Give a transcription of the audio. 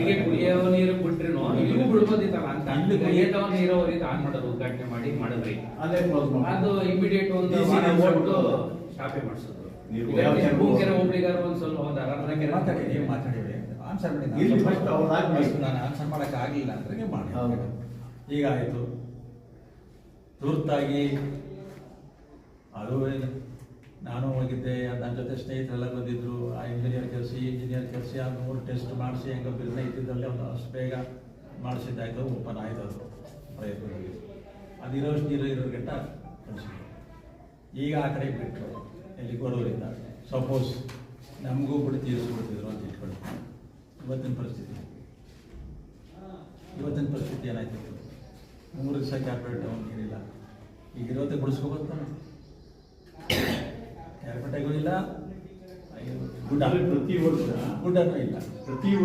ಇಲ್ಲಿಗೆ ಕುಡಿಯೋ ನೀರು ಬಿಟ್ರು ಇಲ್ಲಿಗೂ ಬಿಡ್ಬೋದಿತ್ತಲ್ಲ ಅಂತ ಇಲ್ಲಿ ಕುಡಿಯೋ ನೀರಾವರಿ ಆನ್ ಮಾಡೋದು ಉದ್ಘಾಟನೆ ಮಾಡಿದ್ರಿ ಅದೇ ಕ್ಲೋಸ್ ಮಾಡಿ ಅದು ಇಮಿಡಿಯೇಟ್ ಒಂದು ಒಟ್ಟು ಸ್ಟಾಪೇ ಮಾಡಿಸೋದು. ಕೆರೆ ಹೋಗ್ಲಿಗಾರ ಒಂದ್ ಸ್ವಲ್ಪ ಒಂದು ಅರ್ಧ ಕೆರೆ ಮಾತಾಡಿ, ನೀವು ಮಾತಾಡಿ, ಆನ್ಸರ್ ಮಾಡಿ. ಇಲ್ಲಿ first ಅವ್ರು ಆಗ್ಲಿ. ನಾನು ಆನ್ಸರ್ ಮಾಡಕ್ಕೆ ಆಗಲಿಲ್ಲ ಅಂದ್ರೆ ನೀವು ಮಾಡಿ. ಈಗ ಆಯಿತು, ತುರ್ತಾಗಿ ಅದು ನಾನು ಹೋಗಿದ್ದೆ, ನನ್ನ ಜೊತೆ ಸ್ನೇಹಿತರೆಲ್ಲ ಬಂದಿದ್ರು. ಆ ಇಂಜಿನಿಯರ್ ಕರೆಸಿ ಆ 3 ಟೆಸ್ಟ್ ಮಾಡಿಸಿ ಹೆಂಗೆ ಬಿರ್ನ ಇದ್ದಿದ್ದಲ್ಲಿ ಒಂದು ಅಷ್ಟು ಬೇಗ ಮಾಡಿಸಿದ್ದಾಯ್ತು, ಓಪನ್ ಆಯ್ತು. ಅದು ಪ್ರಯತ್ನದಲ್ಲಿ ಅದಿರೋಷ್ಟು ಇರೋ ಗಂಟ ಕಳಿಸಿದ್ರು. ಈಗ ಆ ಕಡೆ ಬಿಟ್ಟರು, ಎಲ್ಲಿ ಕೊಡೋರಿಂದ ಸಪೋಸ್ ನಮಗೂ ಬಿಟ್ಟು ತೀರಿಸ್ಬಿಡ್ತಿದ್ರು ಅಂತ ಇಟ್ಕೊಂಡು ಇವತ್ತಿನ ಪರಿಸ್ಥಿತಿ ಏನಾಯ್ತು? 3 ದಿವಸ ಕ್ಯಾರ್ಪೇಟೆ ನೀರಿಲ್ಲ. ಈಗ 20 ಬಿಡಿಸ್ಕೋಬೇಕು, ಕ್ಯಾರ್ಪೇಟೆಗೂ ಇಲ್ಲ, ಪ್ರತಿ ವರ್ಷ ಗುಡ್ಡನೂ ಇಲ್ಲ. ಪ್ರತಿ ವರ್ಷ